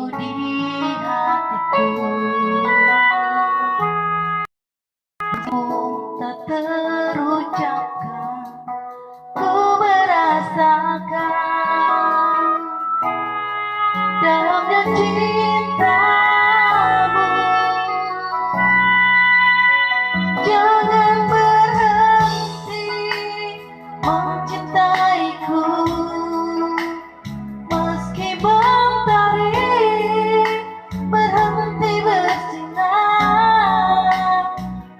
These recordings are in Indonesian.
di hatiku, tak terucapkan, ku merasakan dalamnya cintamu. Jangan berhenti mencintaiku, meski mentari berhenti bersinar.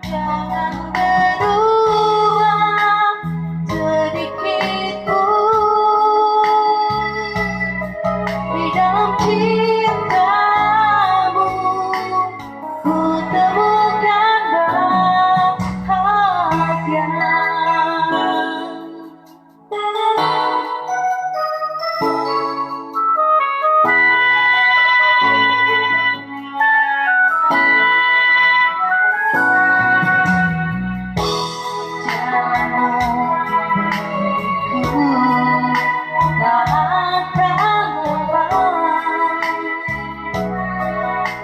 Jangan berubah sedikit pun di dalam cintamu. Ku temukan bahagia.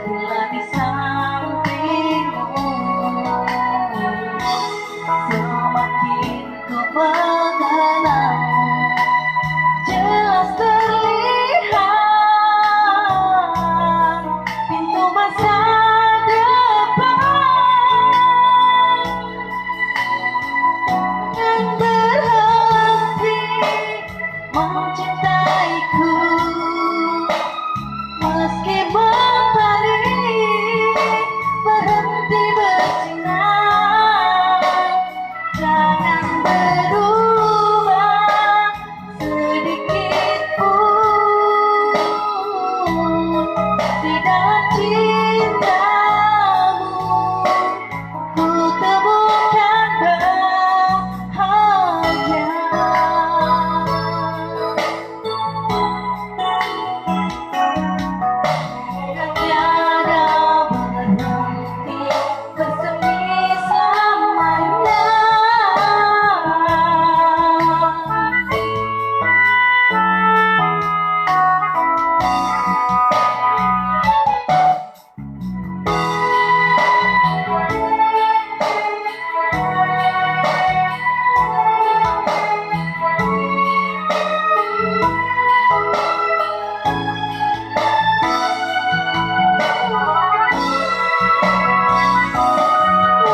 Bila di sampingmu, semakin ku mengenalmu, jelas terlihat pintu masa depan. Dan berhenti mencintaiku, meski mentari berhenti bersinar. Jangan berubah sedikit pun di dalam cintamu. Ku temukan bahagia. Tiada berhenti bersemi selamanya.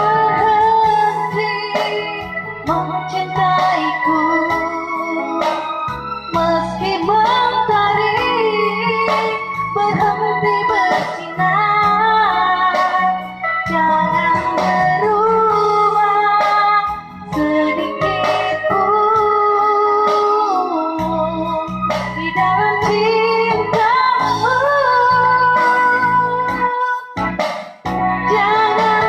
Berhenti mencintaiku, meski mentari berhenti bersinar. Jangan berubah sedikit pun di dalam cintamu. Jangan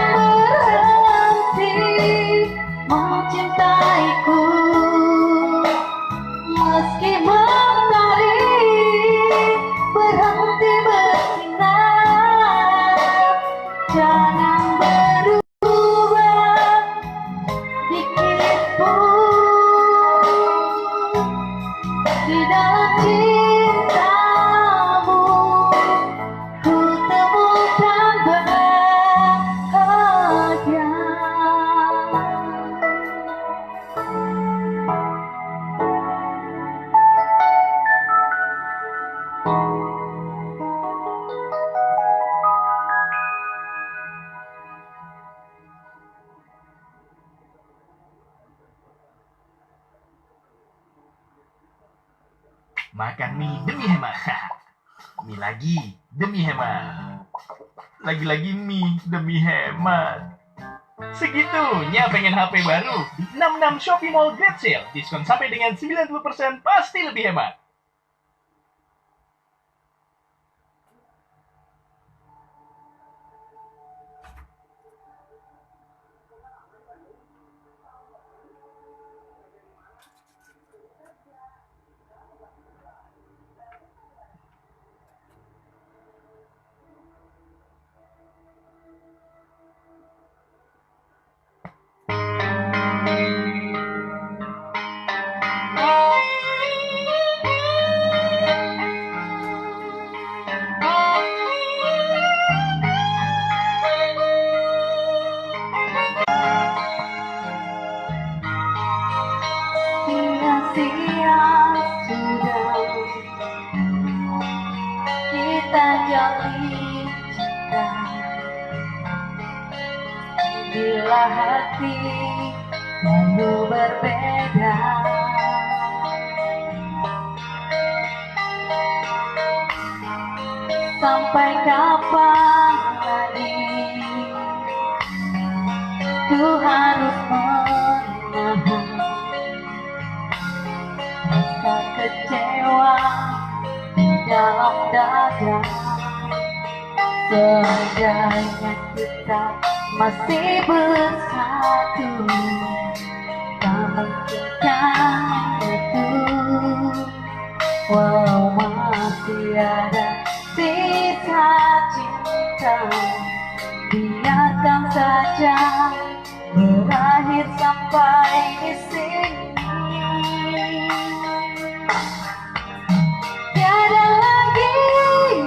berhenti mencintaiku, meski mentari berhenti bersinar. Jangan berubah sedikit pun di dalam cintamu. Ku temukan bahagia. Makan mie demi hemat. Mie lagi demi hemat. Lagi-lagi mie demi hemat. Segitunya pengen HP baru? 66 Shopee Mall Great Sale. Diskon sampai dengan 90%, pasti lebih hemat. jalin cinta. Bila hati selalu berbeda, sampai kapan lagi ku harus menahan rasa kecewa di dalam dada. Seandainya kita masih bersatu, tak mungkinkah itu, walau masih ada sisa cinta. Biarkan saja berakhir sampai di sini. Tiada lagi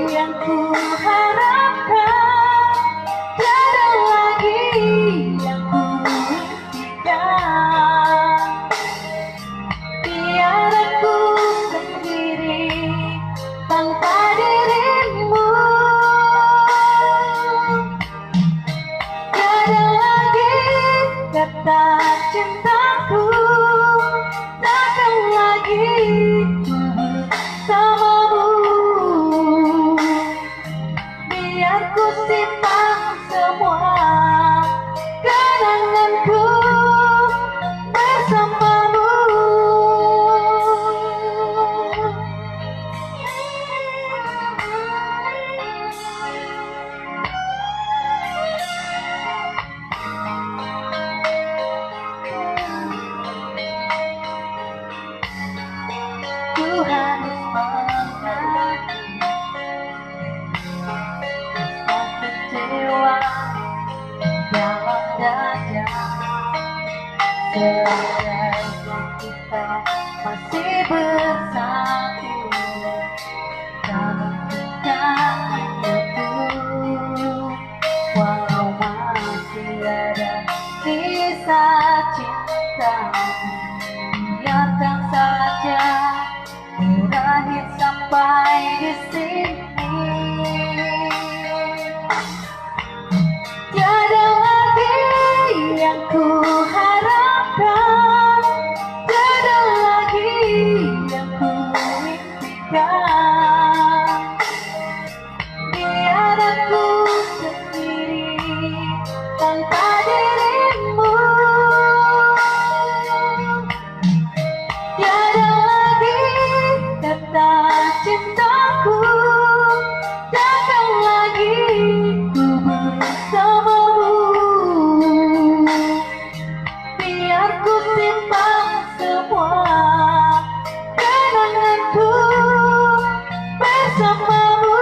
yang ku harapkan, tiada lagi yang ku impikan. Biar aku sendiri tanpa dirimu. Tiada lagi kata cintaku, takkan lagi ku bersamamu. Biar ku simpan semua kenanganku bersamamu. Ku harus mengakui rasa kecewa di dalam dada. Seandainya kita masih bersatu, tak mungkinkah itu, walau masih ada sisa cinta. Biarkan saja berakhir sampai di sini. Tiada lagi yang ku harapkan, tiada lagi yang ku impikan. Biar aku sendiri tanpa dirimu. Tiada lagi kata cintaku, takkan lagi ku bersamamu. Biar ku simpan semua kenanganku bersamamu.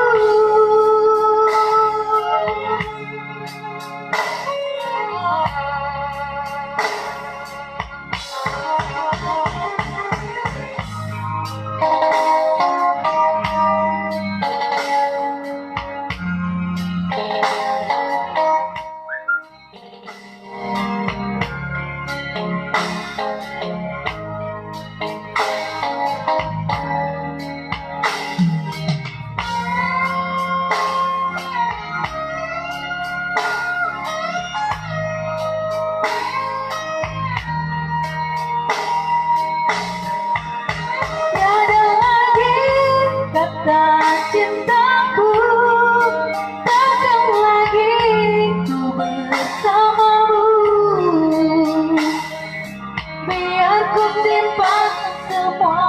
Tiada lagi kata cintaku, takkan lagi ku bersamamu. Biar ku simpan semua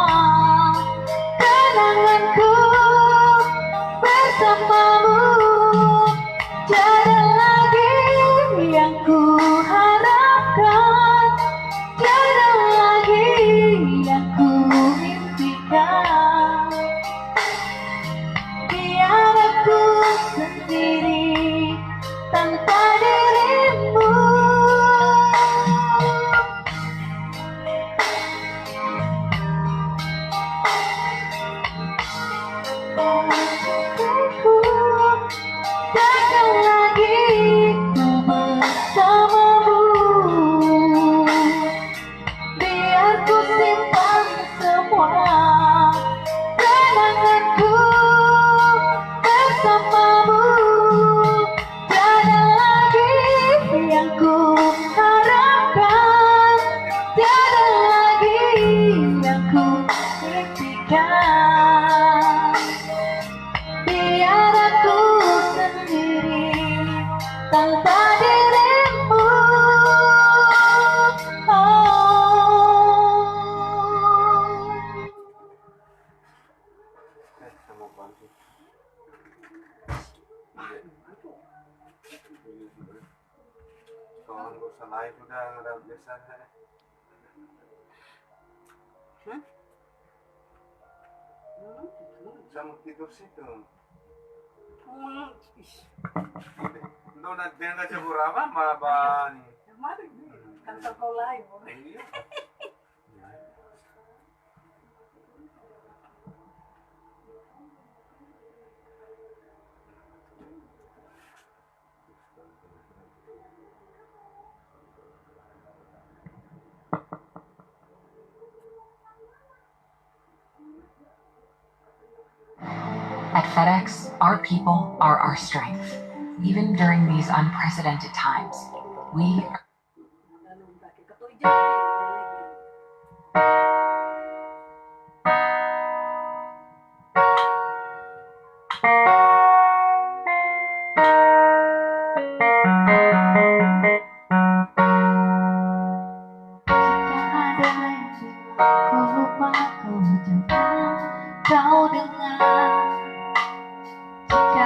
kenanganku bersamamu. Tiada lagi yang ku harapkan, tiada lagi yang ku impikan. Biar aku sendiri tanpa dirimu. Aku takkan lagi ku bersamamu. Biar ku simpan semua kenanganku bersamamu. bersamamu. Tiada lagi yang ku harapkan, tiada lagi yang ku impikan. Biar aku sendiri tanpa dirimu. Sama apaan sih? Kawan gak usah live udah nggak biasa. Sama tidur situ. Ndo na din ka siguro apa maban. Kan sekolah ibu. Iya. At FedEx, our people are our strength. Even during these unprecedented times, we Lalu pakai ketujuh lagi. Jika ada yang ku lupa kau jangan kau dengar. Jika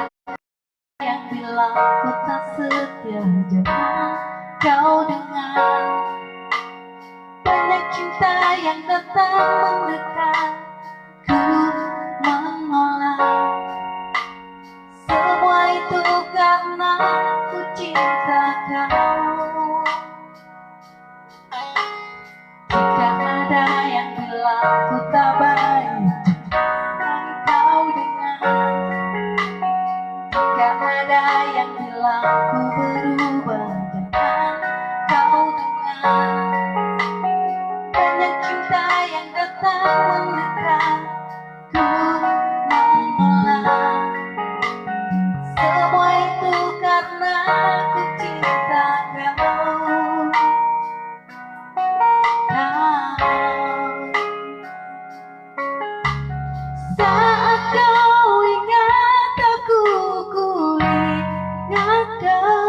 yang bilang ku tak setia jangan kau dengar. Banyak cinta yang datang mendekat, ku menolak. Semua itu karena ku cinta kau. Jika ada yang bilang ku tak baik, jangan kau dengar. Jika ada yang bilang ku berubah, jangan kau dengar. Banyak cinta yang datang mendekat, ku menolak. Semua itu karena ku cinta kau. Saat kau ingat aku, ku ingat kau.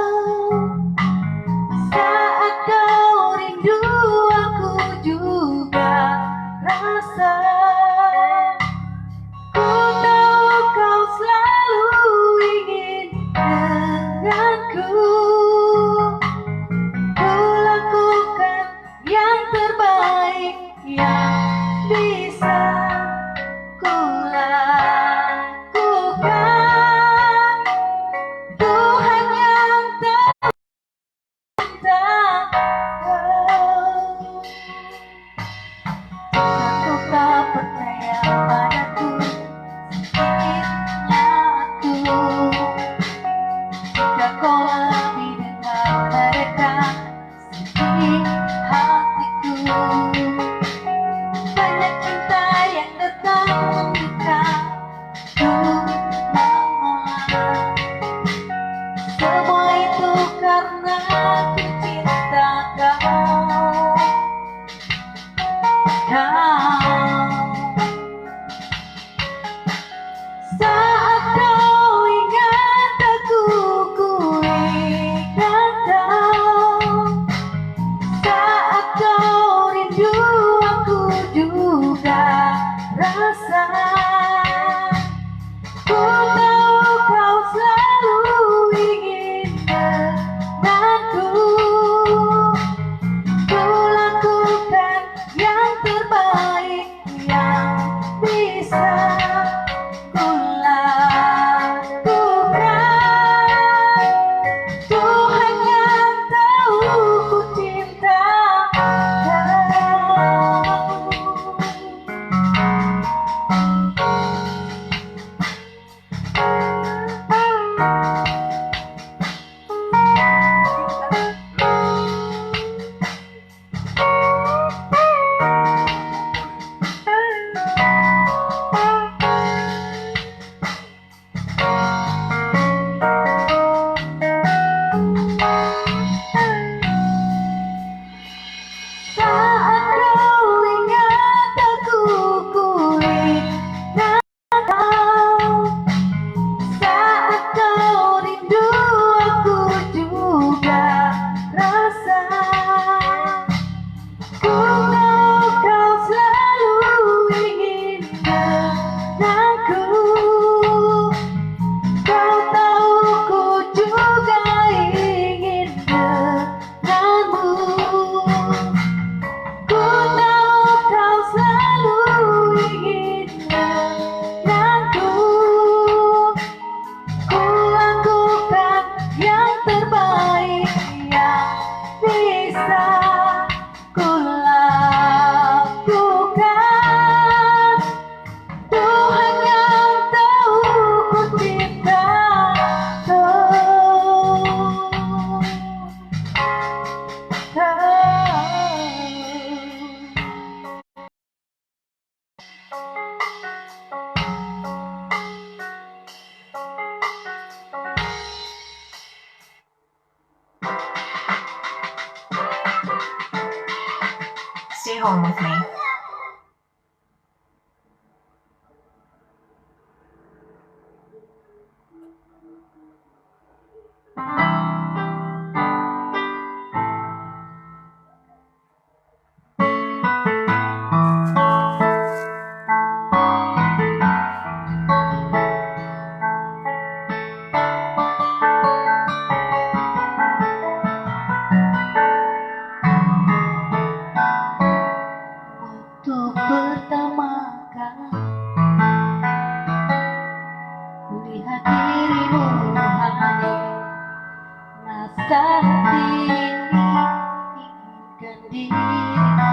stay home with me. Waktu pertama kali lihat dirimu hadir, rasa hati ini inginkan dirimu.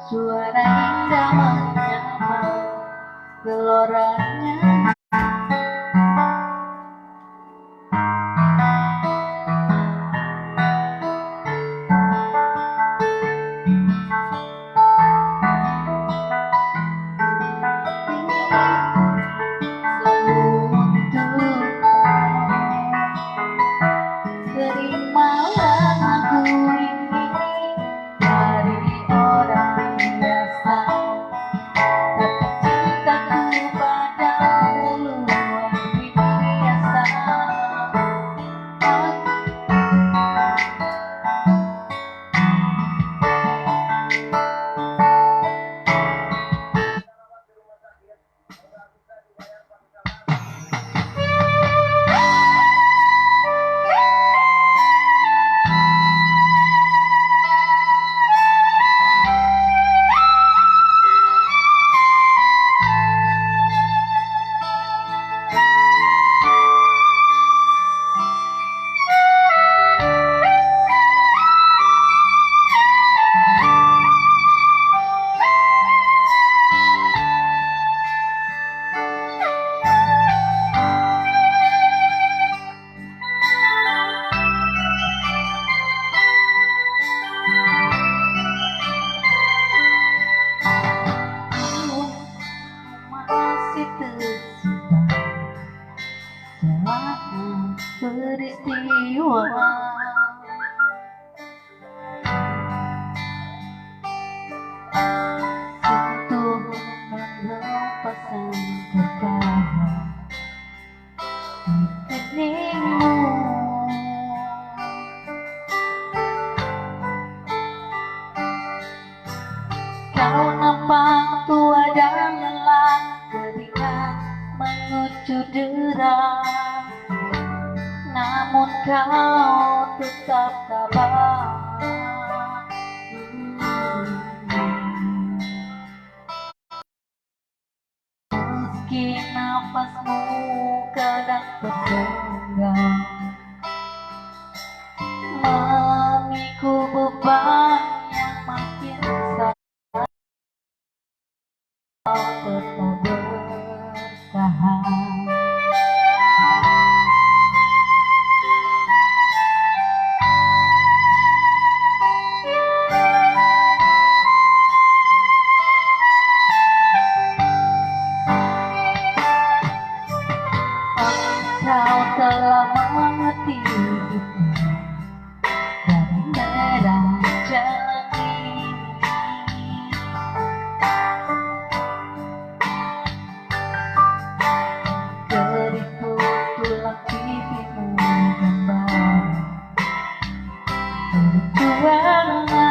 Suara indah menyapa geloranya. Terimalah aku ini dari orang biasa, tapi cintaku padamu luar biasa. Masih tersimpan selama peristiwa. Untuk melepasan tertawa di keningmu. Kau nampak tua dan lelah, keringat mengucur deras, namun kau tetap tabah. Meski nafasmu kadang tersenggah, memikul beban yang makin besar, kau tetap bertahan. Kau telah mengerti itu dari merah jalan ini. Keriput tulang pipimu gambar berwarna.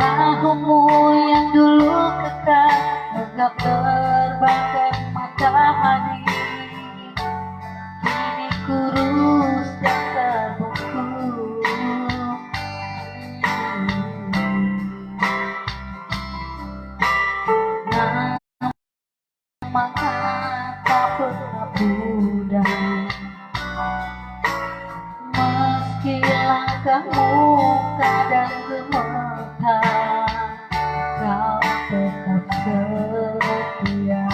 Bahumu yang dulu kekar megap terbakar matahari, kini kurus dan terbungkus. Nama tak pernah pudar, meski langkahmu kadang gemetar, kau tetap setia.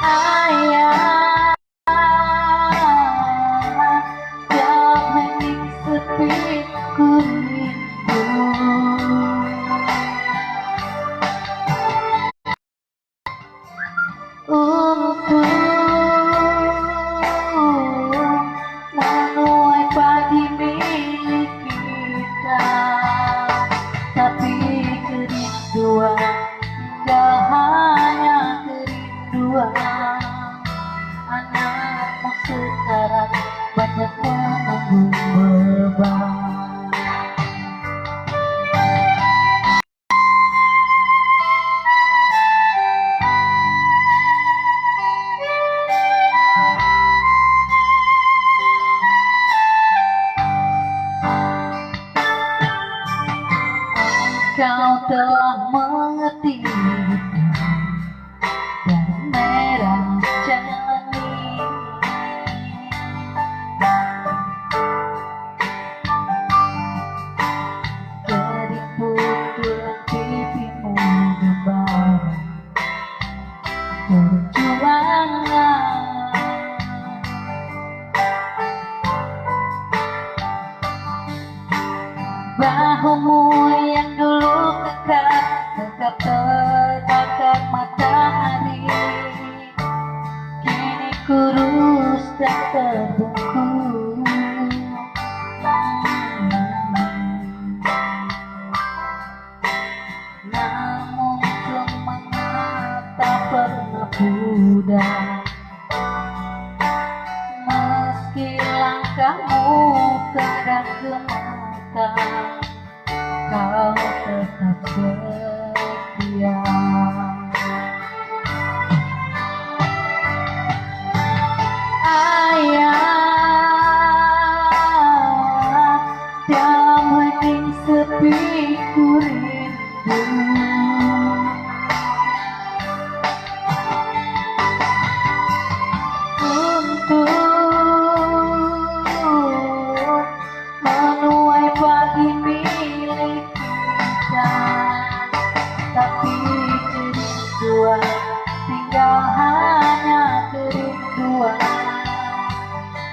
Ayah, jauh hening sepi ku rindu. sekarang banyak menanggung beban. Kau telah mengerti dan merah jalani keriput tulang pipimu gembara perjuangan. Bahumu yang dulu kekar tetap terbakar matahari, kini kurus dan terbungkus. Namun semangat tak pernah pudar, meski langkahmu kadang gemetar, kau tetap setia. Ayah, diam hening sepi ku rindu. Untuk menuai pagi milik kita, tapi kerinduan tinggal hanya kerinduan.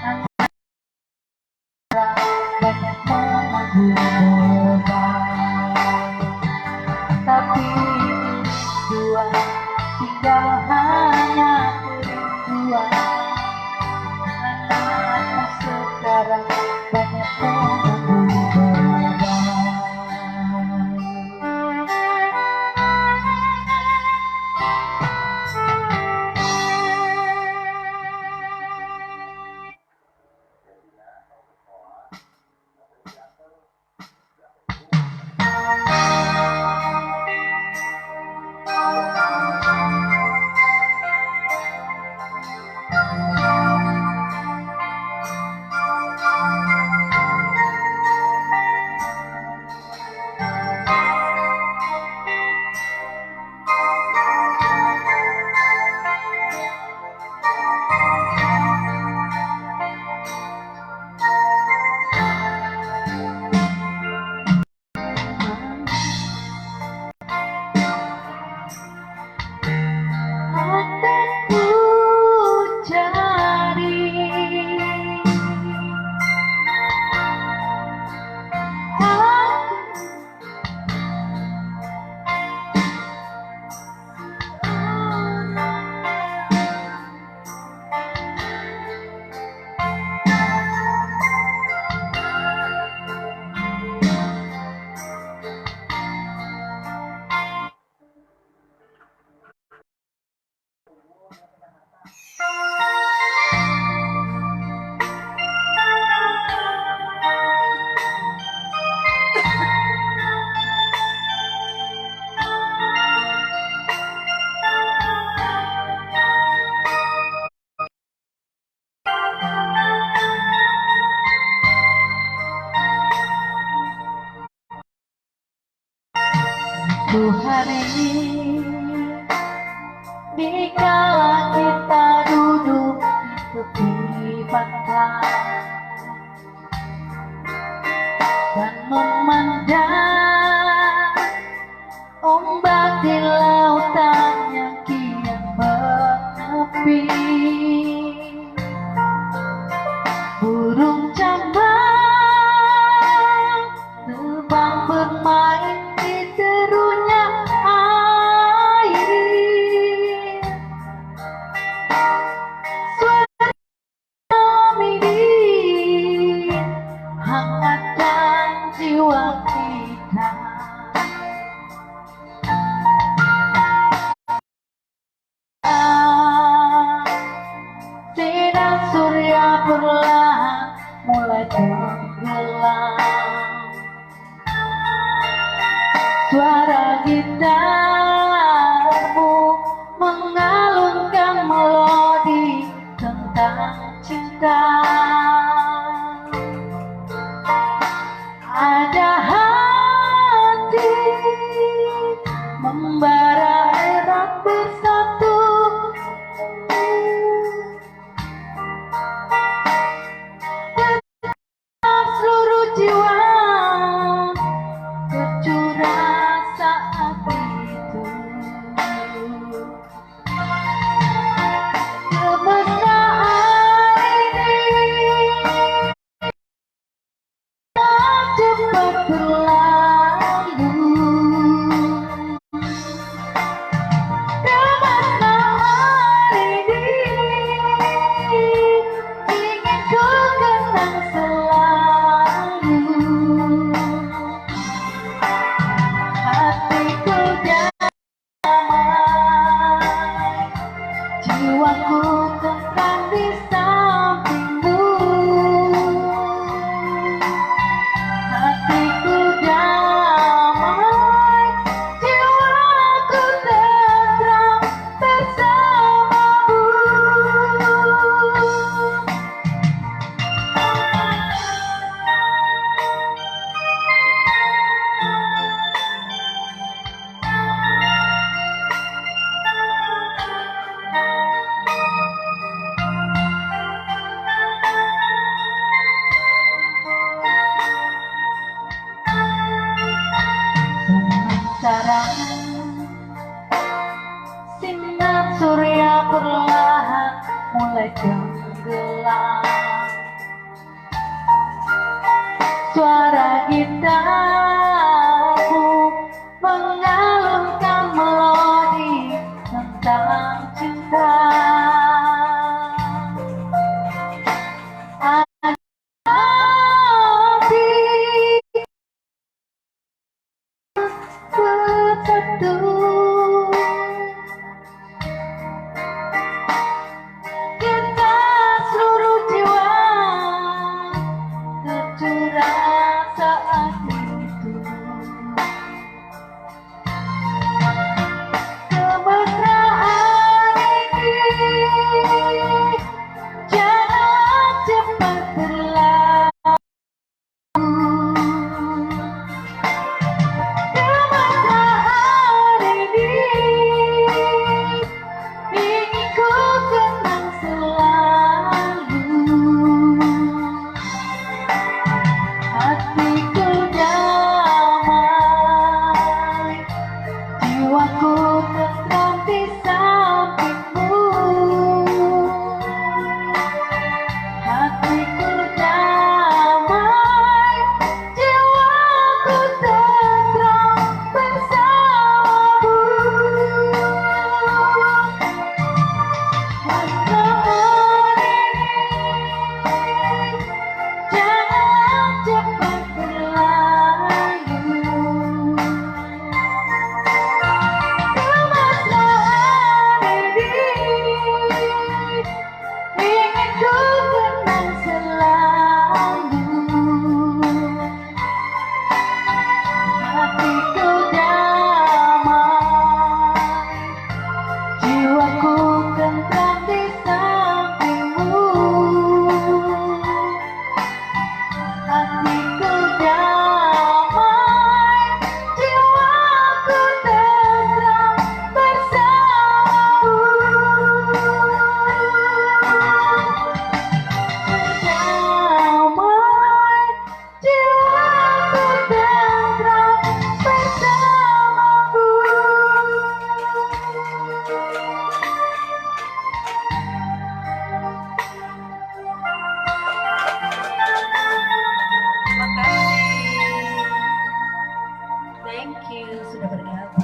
Antara banyak menanggung beban, tapi kerinduan tinggal hanya kerinduan. Anakku sekarang banyak menanggung beban. Akan ku cari Suatu hari di kala kita duduk di tepi pantai dan memandang ombak di lautan yang kian menepi, burung cambang terbang bermain di terunya air. Suara melodi hangatkan jiwa kita. Sinar surya perlahan mulai tenggelam. Suara gitarmu mengalunkan melodi tentang cinta. Ada hati membara erat bersatu. Seluruh jiwa tercurah saat itu. Kemesraan ini cepat berlalu. Kemesraan ini ingin ku kenang selalu. Hatiku damai, jiwaku tentram di sampingmu. Hatiku damai, jiwaku tentram bersamamu. Sekarang sinar surya perlahan mulai tenggelam. Suara gitarmu mengalunkan melodi tentang cinta. Hati bersatu, kita seluruh jiwa tercurah saat itu. Kemesraan ini jangan cepat berlalu. Kemesraan ini ingin ku kenang selalu. Hatiku damai, jiwaku tentram di sampingmu. Hatiku damai, jiwaku tentram bersamamu. Kemesraan ini jangan cepat berlalu. Kemesraan ini ingin ku kenang selalu. Hatiku damai, jiwaku tentram di sampingmu. Hatiku damai, jiwaku tentram bersamamu. Damai, jiwaku tentram bersamamu. Terima kasih. Thank you sudah bergabung.